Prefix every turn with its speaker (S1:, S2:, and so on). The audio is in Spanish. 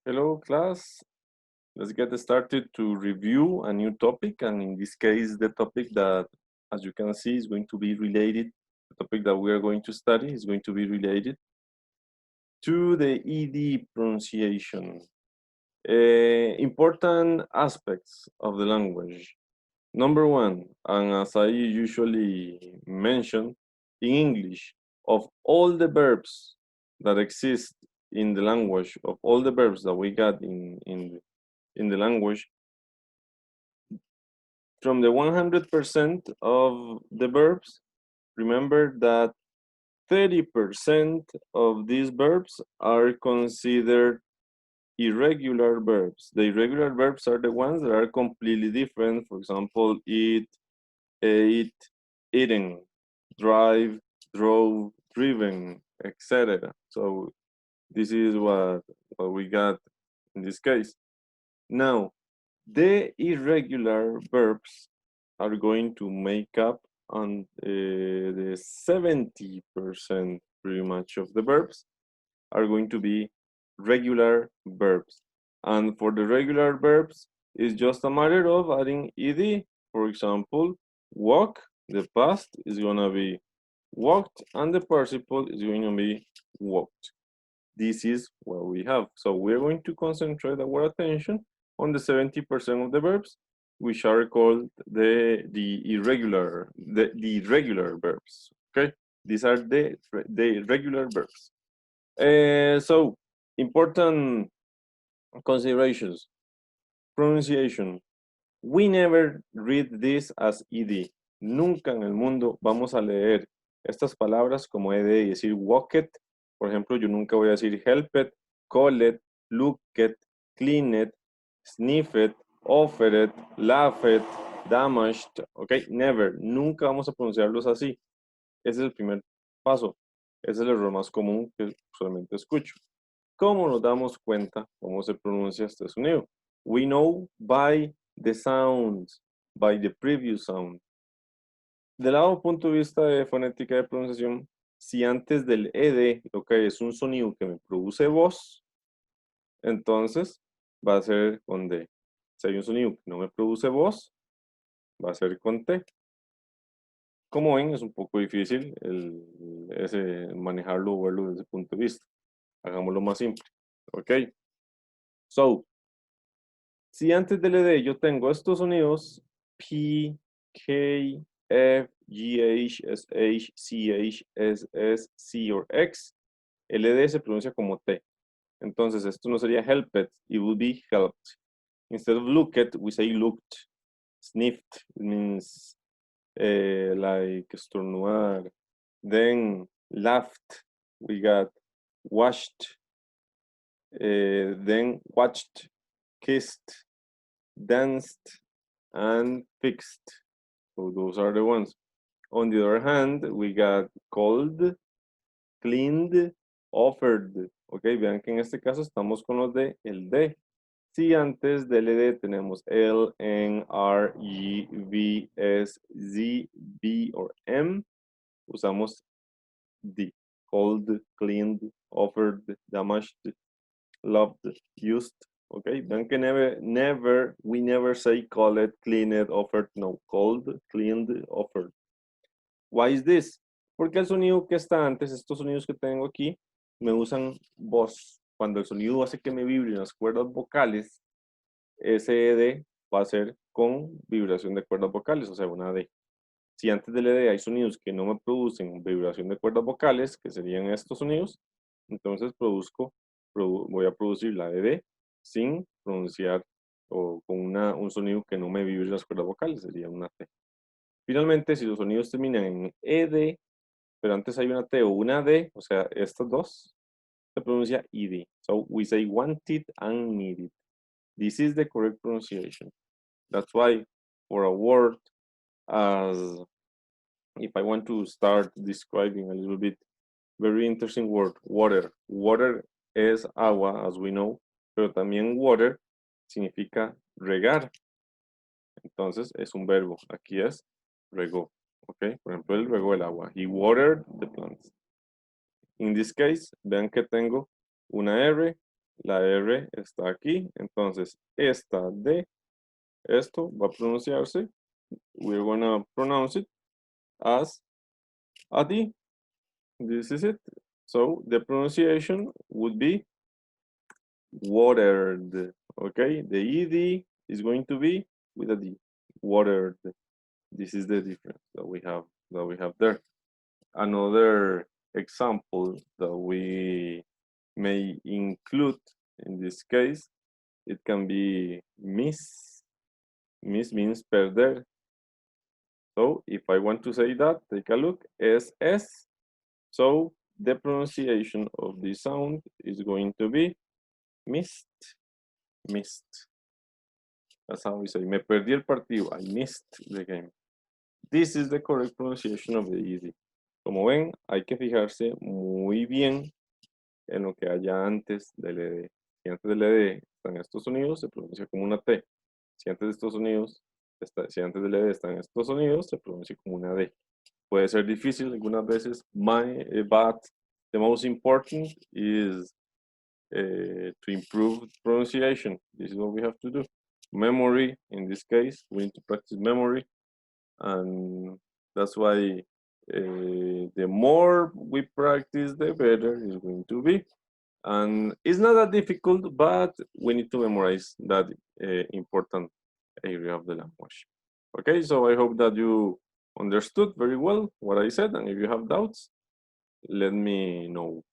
S1: Hello, class. Let's get started to review a new topic. And in this case, the topic that, as you can see, is going to be related, the topic that we are going to study is going to be related to the ED pronunciation. Important aspects of the language. Number one, and as I usually mention in English, of all the verbs that exist in the language, of all the verbs that we got in the language, from the 100% of the verbs, remember that 30% of these verbs are considered irregular verbs. The irregular verbs are the ones that are completely different. For example, eat, ate, eaten, drive, drove, driven, etc. So this is what we got in this case. Now, the irregular verbs are going to make up on the 70% pretty much of the verbs are going to be regular verbs. And for the regular verbs, it's just a matter of adding ed. For example, walk, the past is going to be walked, and the participle is going to be walked. This is what we have. So we're going to concentrate our attention on the 70% of the verbs, which are called the irregular verbs. Okay, these are the irregular verbs. So important considerations. Pronunciation. We never read this as ed. Nunca en el mundo vamos a leer estas palabras como ed y decir walk it. Por ejemplo, yo nunca voy a decir help it, call it, look it, clean it, sniff it, offer it, laugh it, damaged. Ok, never. Nunca vamos a pronunciarlos así. Ese es el primer paso. Ese es el error más común que usualmente escucho. ¿Cómo nos damos cuenta cómo se pronuncia este sonido? We know by the sounds, by the previous sound. Del lado punto de vista de fonética de pronunciación, si antes del ed lo que hay es un sonido que me produce voz, entonces va a ser con d. Si hay un sonido que no me produce voz, va a ser con t. Como ven, es un poco difícil manejarlo o verlo desde ese punto de vista. Hagámoslo más simple. Ok. So, si antes del ed yo tengo estos sonidos P, K, F, GH, SH, CH, SS, C o X, el ed se pronuncia como T. Entonces esto no sería helped, it would be helped. Instead of looked, we say looked. Sniffed, it means like estornudar. Then laughed, we got washed. Then watched, kissed, danced, and fixed. So those are the ones. On the other hand, we got called, cleaned, offered. Ok, vean que en este caso estamos con los de el D. Si antes del ED tenemos L, N, R, G, V, S, Z, B o M, usamos D. Called, cleaned, offered, damaged, loved, used. Okay, vean que we never say call it, clean it, offered, no, called, cleaned, offered. Why is this? Porque el sonido que está antes, estos sonidos que tengo aquí, me usan voz. Cuando el sonido hace que me vibren las cuerdas vocales, ese ED va a ser con vibración de cuerdas vocales, o sea, una D. Si antes del ED hay sonidos que no me producen vibración de cuerdas vocales, que serían estos sonidos, entonces voy a producir la ED sin pronunciar o con un sonido que no me vibre las cuerdas vocales, sería una T. Finalmente, si los sonidos terminan en ED, pero antes hay una T o una D, o sea, estas dos, se pronuncia ED. So we say wanted and needed. This is the correct pronunciation. That's why for a word as if I want to start describing a little bit, very interesting word, water. Water es agua, as we know, pero también water significa regar. Entonces es un verbo. Aquí es regó. Ok, por ejemplo, él regó el agua. He watered the plants. In this case, vean que tengo una R La R está aquí, entonces esta D, esto va a pronunciarse, we're gonna pronounce it as a D. This is it. So the pronunciation would be watered. Okay, the ED is going to be with a D. Watered. This is the difference that we have there. Another example that we may include in this case, it can be miss. Miss means perder. So if I want to say that, take a look, SS. So the pronunciation of the sound is going to be missed. Missed. That's how we say, me perdí el partido. I missed the game. This is the correct pronunciation of the ED. Como ven, hay que fijarse muy bien en lo que haya antes del ED. Si antes del ED están estos sonidos, se pronuncia como una T. Si antes de estos sonidos, si antes del ED están estos sonidos, se pronuncia como una D. Puede ser difícil algunas veces, but the most important is to improve pronunciation. This is what we have to do. Memory, in this case, we need to practice memory, and that's why the more we practice, the better it's going to be. And it's not that difficult, but we need to memorize that important area of the language. Okay, so I hope that you understood very well what I said, and if you have doubts, let me know.